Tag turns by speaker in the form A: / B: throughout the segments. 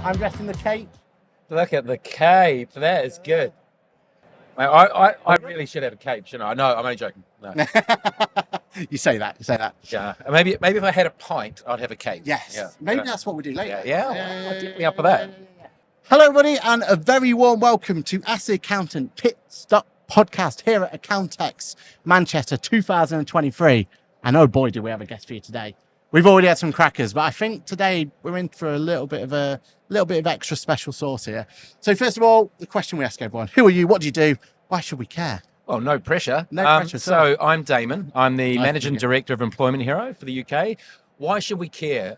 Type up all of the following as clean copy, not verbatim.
A: I'm dressed in the cape.
B: Look at the cape. That is good. Mate, I really should have a cape, shouldn't I? No, I'm only joking. No.
A: You say that.
B: Yeah. Maybe if I had a pint, I'd have a cape.
A: Yes.
B: Yeah.
A: Maybe that's what we do later.
B: Yeah. I'm definitely up for that.
A: Hello, everybody, and a very warm welcome to Ask the Accountant Pitstop Podcast here at Accountex, Manchester 2023. And oh boy, do we have a guest for you today. We've already had some crackers, but I think today we're in for a little bit of extra special sauce here. So first of all, the question we ask everyone: who are you? What do you do? Why should we care?
B: Well, no pressure.
A: No pressure.
B: So I'm Damon. I'm the Managing Director of Employment Hero for the UK. Why should we care?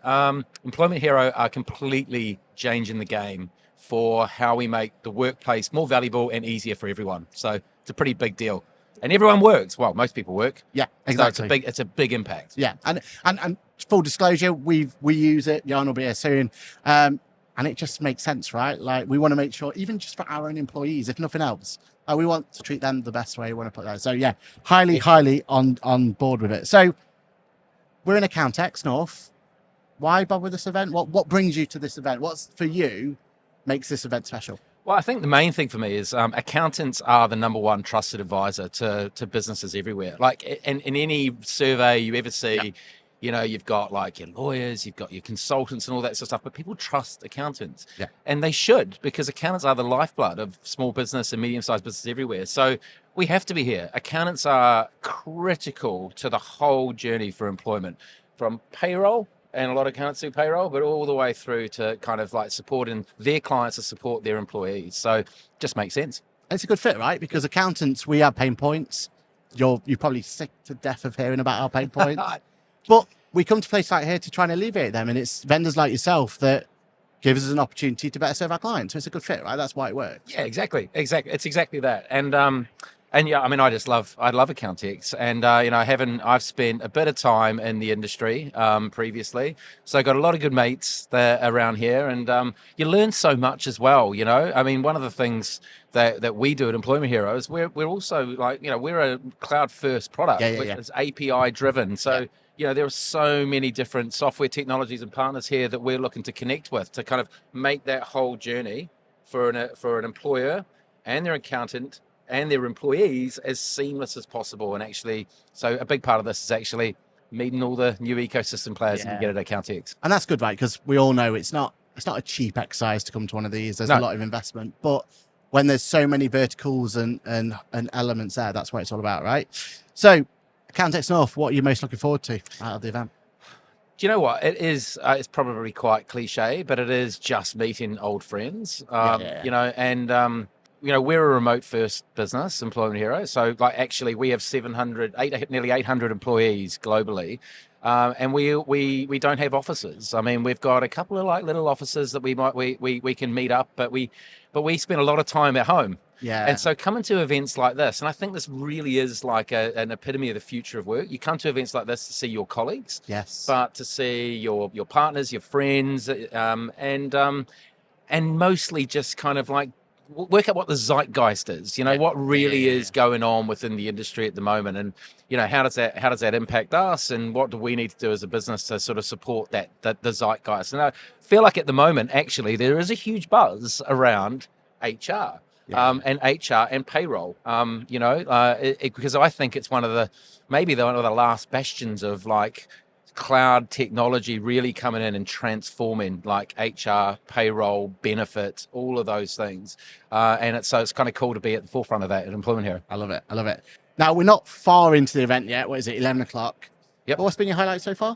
B: Employment Hero are completely changing the game for how we make the workplace more valuable and easier for everyone. So it's a pretty big deal. And everyone works. Well, most people work.
A: Yeah, exactly.
B: So it's a big impact.
A: Yeah, and full disclosure, we use it. Johann will be here soon, and it just makes sense, right? Like we want to make sure, even just for our own employees, if nothing else, we want to treat them the best way. We want to put that. So yeah, highly on board with it. So we're in Accountex North. Why bother with this event? What brings you to this event? What's for you makes this event special?
B: Well, I think the main thing for me is accountants are the number one trusted advisor to businesses everywhere. Like in any survey you ever see, you know, you've got like your lawyers, you've got your consultants and all that sort of stuff, but people trust accountants.
A: Yeah.
B: And they should, because accountants are the lifeblood of small business and medium-sized business everywhere. So we have to be here. Accountants are critical to the whole journey for employment, from payroll, and a lot of accountants do payroll, but all the way through to kind of like supporting their clients to support their employees. So it just makes sense.
A: It's a good fit, right? Because accountants, we have pain points. You're probably sick to death of hearing about our pain points. But we come to places like here to try and alleviate them. And it's vendors like yourself that gives us an opportunity to better serve our clients. So it's a good fit, right? That's why it works.
B: Yeah, exactly. It's exactly that. And yeah, I mean, I love Accountex, and I've spent a bit of time in the industry previously, so I got a lot of good mates there around here, and you learn so much as well. You know, I mean, one of the things that we do at Employment Heroes, we're also like, you know, we're a cloud first product, which is API driven. So you know, there are so many different software technologies and partners here that we're looking to connect with to kind of make that whole journey for an employer and their accountant and their employees as seamless as possible. And actually, so a big part of this is actually meeting all the new ecosystem players that you get at Accountex.
A: And that's good, right? Because we all know it's not a cheap exercise to come to one of these. There's a lot of investment, but when there's so many verticals and elements there, that's what it's all about, right? So Accountex North, what are you most looking forward to out of the event?
B: Do you know what? It is, it's probably quite cliche, but it is just meeting old friends, you know, and, you know, we're a remote first business, Employment Hero. So like actually we have nearly 800 employees globally. And we don't have offices. I mean, we've got a couple of like little offices that we can meet up, but we spend a lot of time at home.
A: Yeah.
B: And so coming to events like this, and I think this really is like an epitome of the future of work. You come to events like this to see your colleagues, but to see your partners, your friends, and mostly just kind of like work out what the zeitgeist is, you know, what really is going on within the industry at the moment, and you know, how does that impact us, and what do we need to do as a business to sort of support the zeitgeist. And I feel like at the moment actually there is a huge buzz around HR and HR and payroll, you know, because I think it's one of the last bastions of like cloud technology really coming in and transforming like HR, payroll, benefits, all of those things. And it's kind of cool to be at the forefront of that at Employment Hero.
A: I love it. Now, we're not far into the event yet. What is it, 11 o'clock?
B: Yep.
A: What's been your highlight so far?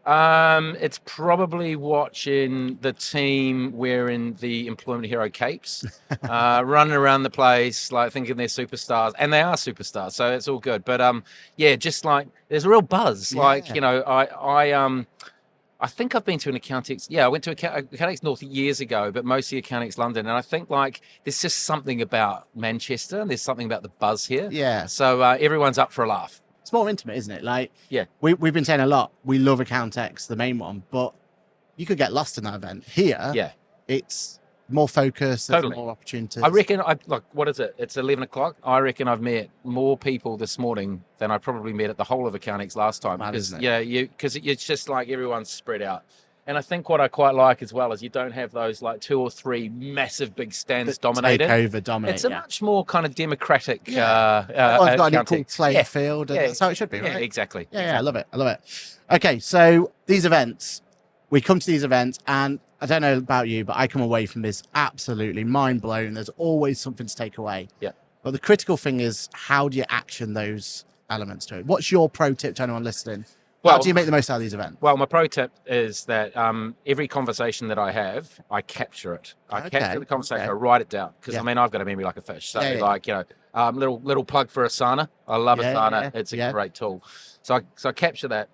B: It's probably watching the team wearing the Employment Hero capes, running around the place, like thinking they're superstars, and they are superstars, so it's all good. But just like there's a real buzz. Like, you know, I think I've been to an Accountex. Yeah, I went to Accountex North years ago, but mostly Accountex London. And I think like there's just something about Manchester, and there's something about the buzz here.
A: Yeah.
B: So everyone's up for a laugh.
A: It's more intimate, isn't it? Like, we've been saying a lot. We love Accountex, the main one, but you could get lost in that event. Here, it's more focused, there's more opportunities.
B: I reckon, what is it? It's 11 o'clock. I reckon I've met more people this morning than I probably met at the whole of Accountex last time. Because it's just like everyone's spread out. And I think what I quite like as well is you don't have those like 2 or 3 massive big stands dominated.
A: Take over, dominate.
B: It's a much more kind of democratic.
A: Everyone's got an equal playing
B: Yeah.
A: field, and that's how it should be, right?
B: Yeah, exactly.
A: Yeah, I love it. Okay, so these events, we come to these events, and I don't know about you, but I come away from this absolutely mind blown. There's always something to take away.
B: Yeah.
A: But the critical thing is, how do you action those elements to it? What's your pro tip to anyone listening? How do you make the most out of these events?
B: Well, my pro tip is that every conversation that I have, I capture it. I capture the conversation, I write it down. Because, I mean, I've got a memory like a fish. So, little plug for Asana. I love Asana. It's a great tool. So I capture that.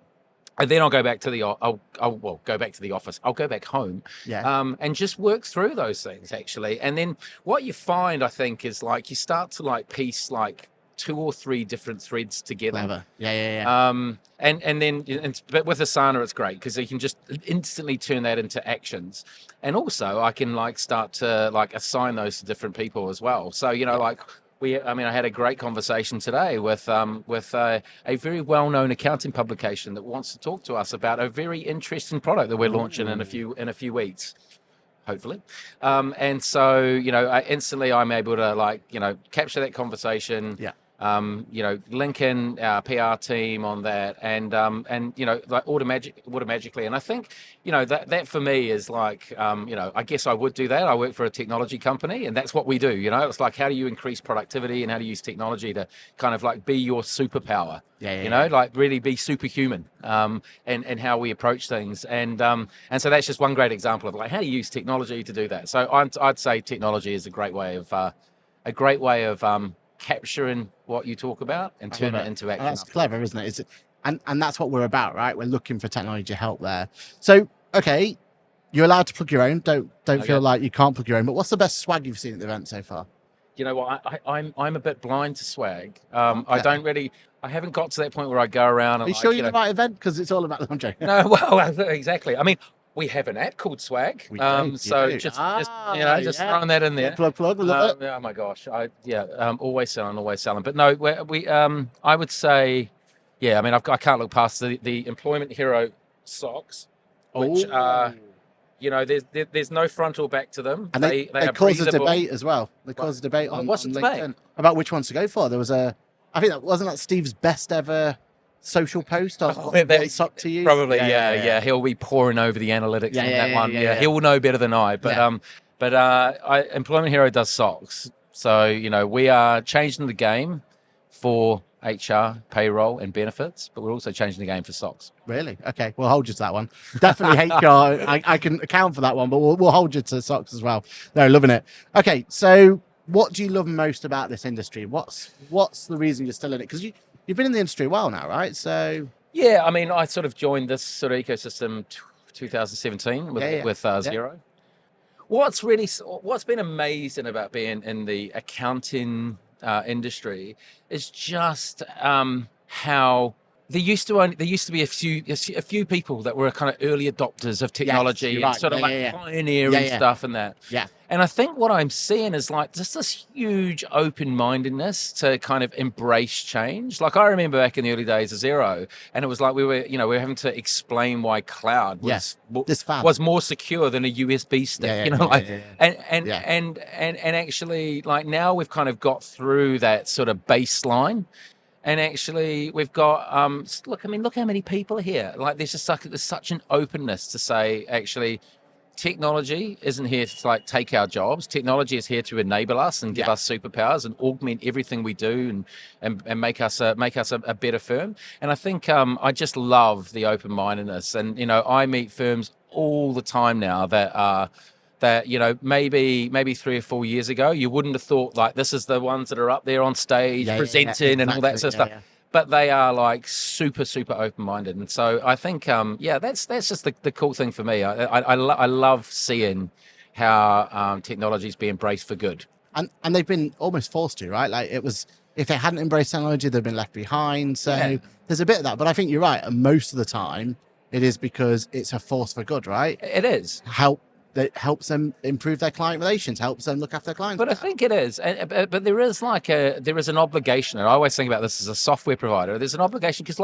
B: And then I'll go back to the go back to the office. I'll go back home, and just work through those things actually. And then what you find, I think, is like you start to like piece like 2 or 3 different threads together.
A: Clever.
B: But with Asana, it's great because you can just instantly turn that into actions, and also I can like start to like assign those to different people as well. So like. I had a great conversation today with a very well-known accounting publication that wants to talk to us about a very interesting product that we're launching in a few weeks, hopefully. And so instantly I'm able to capture that conversation. Yeah. Link in our PR team on that, and automatically. And I think that for me is like I guess I would do that. I work for a technology company, and that's what we do. It's like, how do you increase productivity and how do you use technology to kind of like be your superpower? Like really be superhuman. And how we approach things, and so that's just one great example of like how do you use technology to do that. So I'd say technology is a great way of capturing what you talk about and turn it into action.
A: That's clever, isn't it? And that's what we're about, right? We're looking for technology help there. So, okay, you're allowed to plug your own. Don't feel like you can't plug your own. But what's the best swag you've seen at the event so far?
B: You know what? I'm a bit blind to swag. I haven't got to that point where I go around. And
A: Are you sure you're the right event? Because it's all about. I'm joking.
B: No, well, exactly. I mean. We have an app called Swag, just throwing that in there.
A: Plug.
B: Oh my gosh, always selling. But no, we I would say, I mean, I can't look past the Employment Hero socks, which are, there's no front or back to them.
A: And they cause a debate as well. They cause a debate on LinkedIn about which ones to go for. There was I think wasn't Steve's best ever social post on what sock to use?
B: Probably, yeah. He'll be poring over the analytics on that one. He will know better than I. But Employment Hero does socks. So, we are changing the game for HR, payroll, and benefits, but we're also changing the game for socks.
A: Really? Okay, we'll hold you to that one. Definitely HR. I can account for that one, but we'll hold you to socks as well. No, loving it. Okay, so what do you love most about this industry? What's the reason you're still in it? Because You've been in the industry a while now, right? So
B: I mean, I sort of joined this sort of ecosystem 2017 with Xero. What's been amazing about being in the accounting industry is just how there used to be a few people that were kind of early adopters of technology and sort of pioneering stuff and that. Yeah. And I think what I'm seeing is like just this huge open-mindedness to kind of embrace change. Like I remember back in the early days of Xero, and it was like we were having to explain why cloud was more secure than a USB stick. And actually, like now we've kind of got through that sort of baseline. And actually, we've got look how many people are here. Like there's such an openness to say actually, technology isn't here to like take our jobs. Technology is here to enable us and give us superpowers and augment everything we do and make us a better firm. And I think I just love the open-mindedness. And I meet firms all the time now that are. That maybe 3 or 4 years ago you wouldn't have thought like this is the ones that are up there on stage presenting and all that sort of stuff. But they are like super open-minded, and so I think that's just the cool thing for me. I love seeing how technology is being embraced for good,
A: and they've been almost forced to, right? Like it was, if they hadn't embraced technology, they've been left behind. So there's a bit of that, but I think you're right. And most of the time, it is because it's a force for good, right?
B: It is
A: that helps them improve their client relations, helps them look after their clients.
B: But I think it is. But there is an obligation, and I always think about this as a software provider. There's an obligation because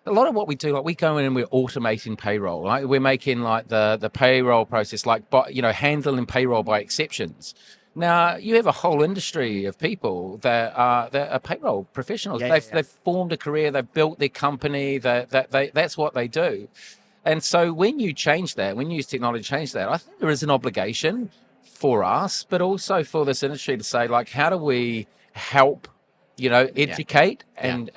B: a lot of what we do, like we go in and we're automating payroll, like we're making like the payroll process, like, handling payroll by exceptions. Now, you have a whole industry of people that are payroll professionals. They've formed a career, they've built their company, that's what they do. And so when you change that, when you use technology to change that, I think there is an obligation for us, but also for this industry to say, like, how do we help, educate and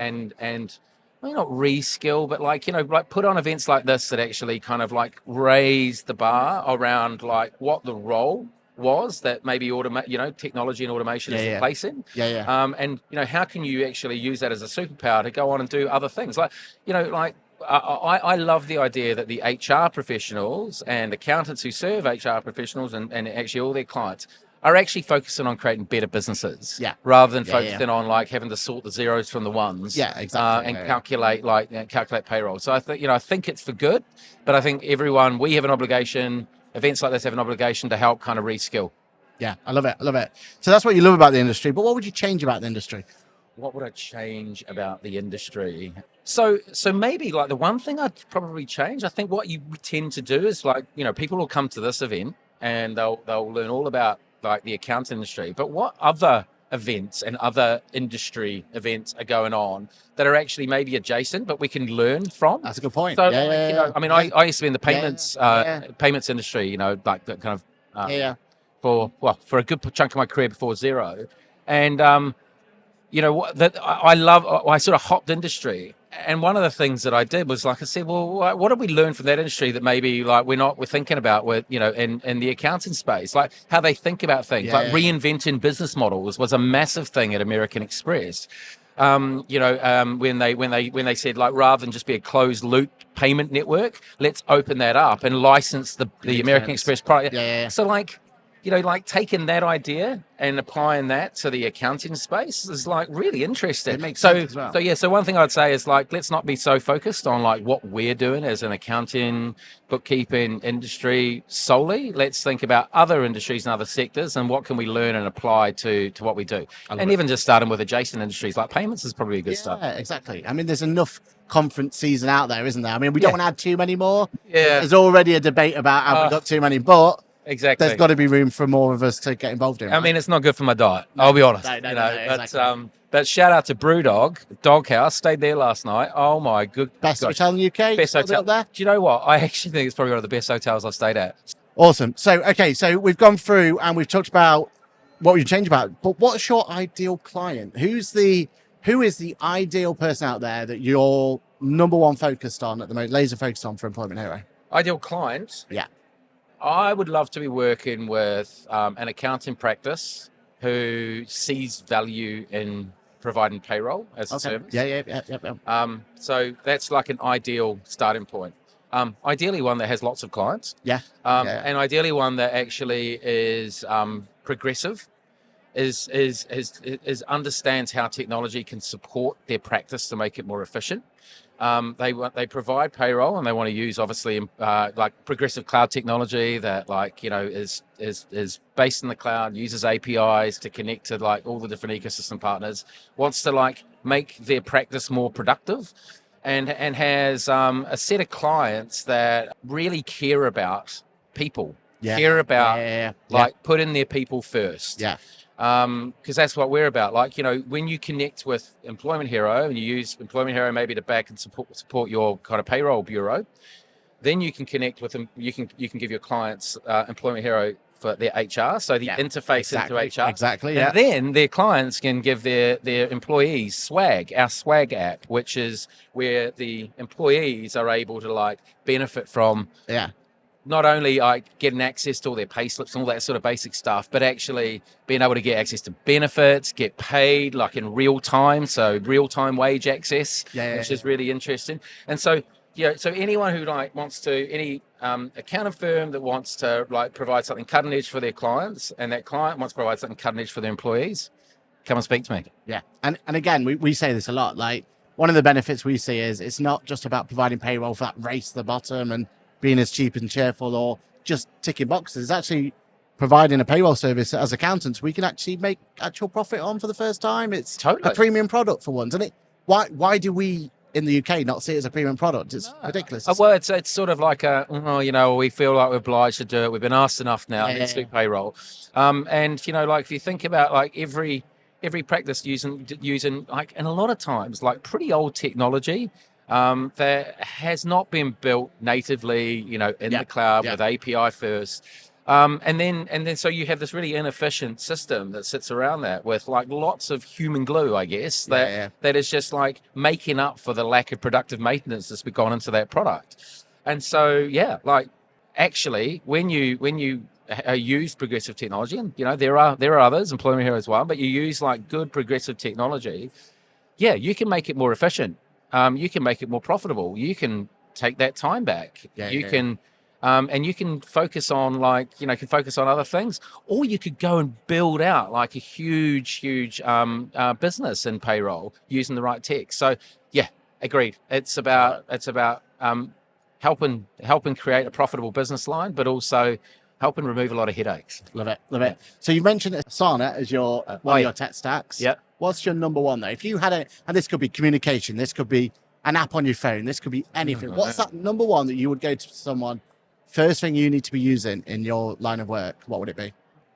B: not reskill, but like put on events like this that actually kind of like raise the bar around like what the role was that maybe technology and automation is replacing. And how can you actually use that as a superpower to go on and do other things? I love the idea that the HR professionals and accountants who serve HR professionals and actually all their clients are actually focusing on creating better businesses, rather than focusing on like having to sort the zeros from the ones, and calculate payroll. So I think it's for good, but I think we have an obligation. Events like this have an obligation to help kind of reskill.
A: Yeah, I love it. So that's what you love about the industry. But what would you change about the industry?
B: What would I change about the industry? So maybe like the one thing I'd probably change, I think what you tend to do is like, people will come to this event and they'll learn all about like the account industry, but what other events and other industry events are going on that are actually maybe adjacent, but we can learn from?
A: That's a good point.
B: So, I used to be in the payments industry, like that kind of, for a good chunk of my career before Xero. And, I sort of hopped industry. And one of the things that I did was like I said, well, what did we learn from that industry that maybe like we're thinking about with, in the accounting space, like how they think about things, reinventing business models was a massive thing at American Express. When they said like, rather than just be a closed loop payment network, let's open that up and license the American Express product. So like taking that idea and applying that to the accounting space is like really interesting.
A: It makes sense as well.
B: So one thing I'd say is like, let's not be so focused on like what we're doing as an accounting, bookkeeping industry solely. Let's think about other industries and other sectors and what can we learn and apply to what we do. And even just starting with adjacent industries like payments is probably a good start.
A: Yeah, exactly. I mean, there's enough conference season out there, isn't there? I mean, we don't want to add too many more.
B: Yeah.
A: There's already a debate about have we got too many, but
B: exactly.
A: There's got to be room for more of us to get involved in. Right?
B: I mean, it's not good for my diet. I'll be honest.
A: Exactly.
B: But shout out to Brewdog Doghouse. Stayed there last night. Oh my good.
A: Best hotel in the UK.
B: Best hotel
A: up there.
B: Do you know what? I actually think it's probably one of the best hotels I've stayed at.
A: Awesome. So we've gone through and we've talked about what we change about. But what's your ideal client? Who is the ideal person out there that you're number one focused on at the moment, laser focused on for Employment Hero?
B: Ideal client?
A: Yeah.
B: I would love to be working with an accounting practice who sees value in providing payroll as a service.
A: Yeah.
B: So that's like an ideal starting point. Ideally one that has lots of clients. And ideally one that actually is progressive, is understands how technology can support their practice to make it more efficient. They provide payroll and they want to use obviously like progressive cloud technology that is based in the cloud, uses APIs to connect to like all the different ecosystem partners, wants to like make their practice more productive, and has a set of clients that really care about people, putting their people first. Because that's what we're about. Like, when you connect with Employment Hero and you use Employment Hero maybe to back and support your kind of payroll bureau, then you can connect with them. You can give your clients Employment Hero for their HR, so the interface into HR.
A: Exactly.
B: And then their clients can give their employees Swag, our Swag app, which is where the employees are able to like benefit from. Not only like getting access to all their pay slips and all that sort of basic stuff, but actually being able to get access to benefits, get paid like in real time. So real time wage access, which is really interesting. And so, so anyone who like wants to, any accounting firm that wants to like provide something cutting edge for their clients, and that client wants to provide something cutting edge for their employees, come and speak to me.
A: And again, we say this a lot. Like one of the benefits we see is it's not just about providing payroll for that race to the bottom and being as cheap and cheerful or just ticking boxes. It's actually providing a payroll service as accountants we can actually make actual profit on for the first time. It's a premium product for once. And why do we in the UK not see it as a premium product? It's ridiculous.
B: Well, it's sort of like we feel like we're obliged to do it. We've been asked enough now. Let's do payroll. And like if you think about like every practice using like, and a lot of times like pretty old technology that has not been built natively, in the cloud with API first. And then so you have this really inefficient system that sits around that with like lots of human glue, I guess, that is just like making up for the lack of productive maintenance that's gone into that product. And so, like actually when you use progressive technology, and there are others, Employment Hero as well, but you use like good progressive technology, you can make it more efficient. You can make it more profitable. You can take that time back. You can focus on focus on other things, or you could go and build out like a huge business in payroll using the right tech. So agreed. It's about helping create a profitable business line, but also helping remove a lot of headaches.
A: Love it. So you mentioned Asana as your one of your tech stacks.
B: Yeah.
A: What's your number one though? If you had and this could be communication, this could be an app on your phone, this could be anything. What's that number one that you would go to someone, first thing you need to be using in your line of work? What would it be?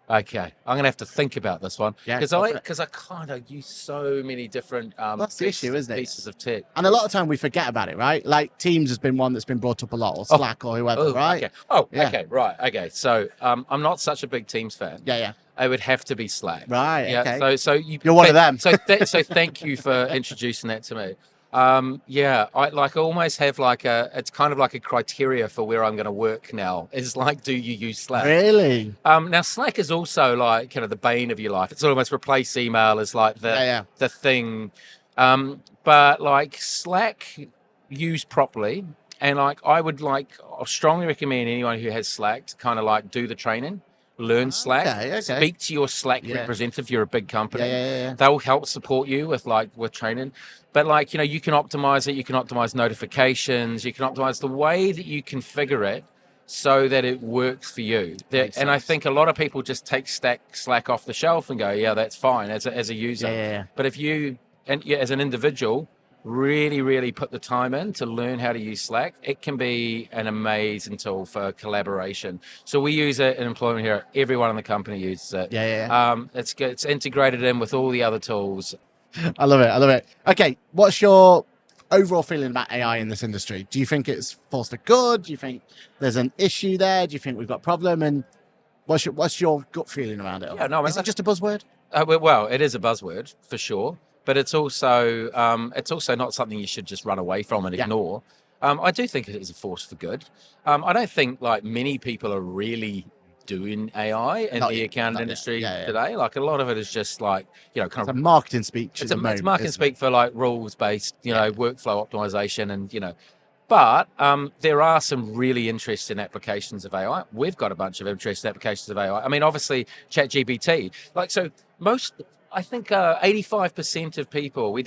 B: Okay, I'm gonna have to think about this one because I kind of use so many different
A: that's the issue, isn't it?
B: Pieces of tech,
A: and a lot of time we forget about it, right? Like Teams has been one that's been brought up a lot, or Slack or whoever, right?
B: Okay. So I'm not such a big Teams fan. I would have to be Slack.
A: Right.
B: Yeah.
A: Okay.
B: So
A: you're one of them.
B: So thank you for introducing that to me. I almost have it's kind of like a criteria for where I'm going to work now is like, do you use Slack?
A: Really?
B: Now Slack is also like kind of the bane of your life. It's almost replaced email as like the thing. But like Slack used properly, and like I strongly recommend anyone who has Slack to kind of like do the training. Learn Slack.
A: Okay.
B: Speak to your Slack representative if you're a big company.
A: Yeah.
B: They'll help support you with training. But you can optimize it. You can optimize notifications. You can optimize the way that you configure it so that it works for you. And I think a lot of people just take Slack off the shelf and go, that's fine as a user.
A: Yeah.
B: But if you as an individual really put the time in to learn how to use Slack, it can be an amazing tool for collaboration. So we use it in Employment Hero. Everyone in the company uses it. It's good. It's integrated in with all the other tools.
A: I love it. Okay, what's your overall feeling about AI in this industry? Do you think it's force for good? Do you think there's an issue there? Do you think we've got a problem? And what's your gut feeling around it? Is it just a buzzword?
B: Well, it is a buzzword for sure. But it's also not something you should just run away from and ignore. I do think it is a force for good. I don't think like many people are really doing AI in the accounting industry today. Like a lot of it is just like kind of
A: marketing speak.
B: It's marketing speak for like rules based, workflow optimization, and But there are some really interesting applications of AI. We've got a bunch of interesting applications of AI. I mean, obviously, ChatGPT. I think 85% of people. We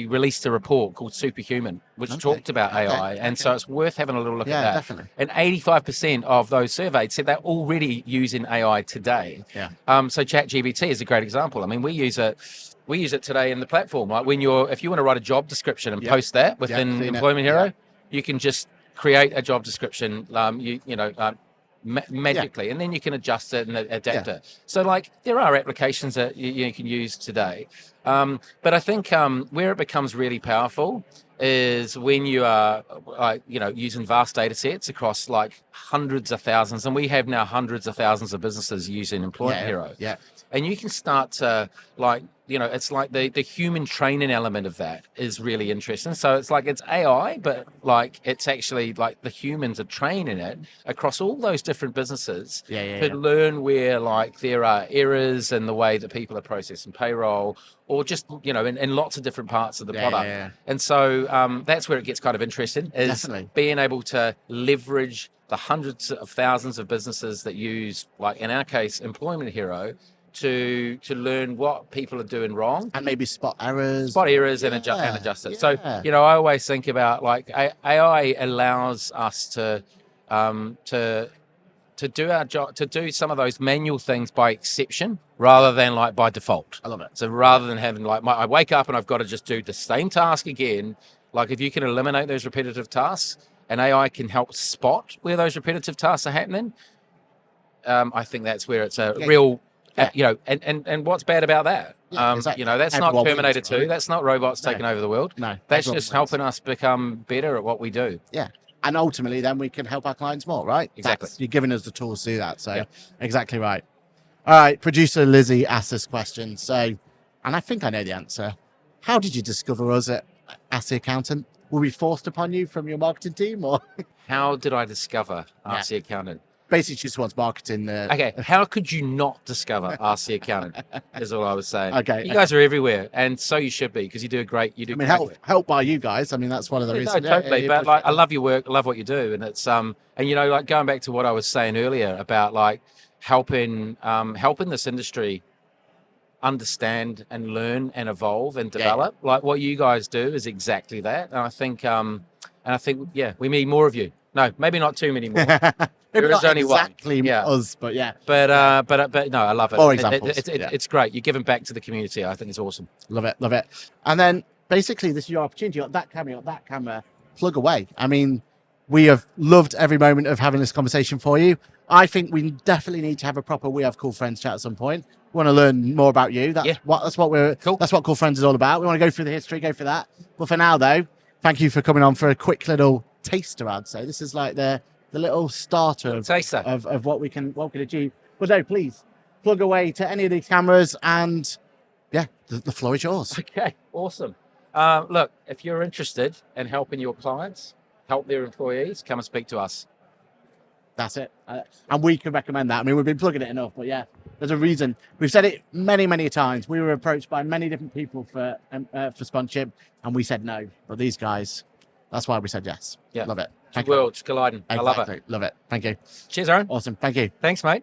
B: released a report called Superhuman, which talked about AI, and so it's worth having a little look at that.
A: Definitely.
B: And 85% of those surveyed said they're already using AI today. So ChatGPT is a great example. I mean, we use it today in the platform. Like if you want to write a job description and post that within Employment Hero, you can just create a job description. Magically, and then you can adjust it and adapt it. So there are applications that you can use today. But I think where it becomes really powerful is when you are using vast data sets across hundreds of thousands, and we have now hundreds of thousands of businesses using Employment Hero. And you can start to it's like the human training element of that is really interesting. So it's AI, but it's actually the humans are training it across all those different businesses to learn where there are errors in the way that people are processing payroll, or just in lots of different parts of the product. And so that's where it gets kind of interesting, is being able to leverage the hundreds of thousands of businesses that use, in our case, Employment Hero, to learn what people are doing wrong,
A: and maybe spot errors
B: and adjust it. So I always think about AI allows us to to do our job, to do some of those manual things by exception rather than like by default.
A: I love it.
B: So rather than having like I wake up and I've got to just do the same task again, like if you can eliminate those repetitive tasks and AI can help spot where those repetitive tasks are happening, I think that's where it's a real, you know, and what's bad about that?
A: Exactly.
B: You know, that's
A: Everyone
B: not Terminator
A: wins,
B: 2.
A: right?
B: That's not robots taking over the world.
A: No,
B: that's just helping us become better at what we do.
A: Yeah. And ultimately, then we can help our clients more, right?
B: Exactly.
A: You're giving us the tools to do that. So, exactly right. All right. Producer Lizzie asked this question. So, and I think I know the answer. How did you discover us at Ask the Accountant? Were we forced upon you from your marketing team, or
B: how did I discover Ask the Accountant?
A: Basically, she just wants marketing.
B: Okay, how could you not discover Ask the Accountant? Is all I was saying.
A: Okay,
B: you guys are everywhere, and so you should be because you do a great. You do.
A: I mean, help by you guys. I mean, that's one of the reasons.
B: No, totally. But like, I love your work. I love what you do, and it's and you know, like going back to what I was saying earlier about like helping this industry understand and learn and evolve and develop. Like what you guys do is exactly that, and I think we need more of you. No, maybe not too many more. There is only
A: exactly
B: one.
A: Us, but
B: but no, I love it.
A: More examples.
B: It's great. You're giving back to the community. I think it's awesome.
A: Love it. And then basically, this is your opportunity. You got that camera. Plug away. I mean, we have loved every moment of having this conversation for you. I think we definitely need to have a proper We Have Cool Friends chat at some point. We want to learn more about you. That's what Cool Friends is all about. We want to go through the history, go for that. But for now, though, thank you for coming on for a quick little taster. I'd say this is like the little starter of what we can achieve. But no, please plug away to any of these cameras, and the floor is yours.
B: Okay, awesome. Look, if you're interested in helping your clients help their employees, come and speak to us.
A: That's it. And we can recommend that. I mean, we've been plugging it enough, but there's a reason. We've said it many, many times. We were approached by many different people for sponsorship, and we said no. But these guys, that's why we said yes.
B: Yeah.
A: Love it.
B: Thank you. Worlds colliding.
A: Exactly.
B: I love it.
A: Love it. Thank you.
B: Cheers, Aaron.
A: Awesome. Thank you.
B: Thanks, mate.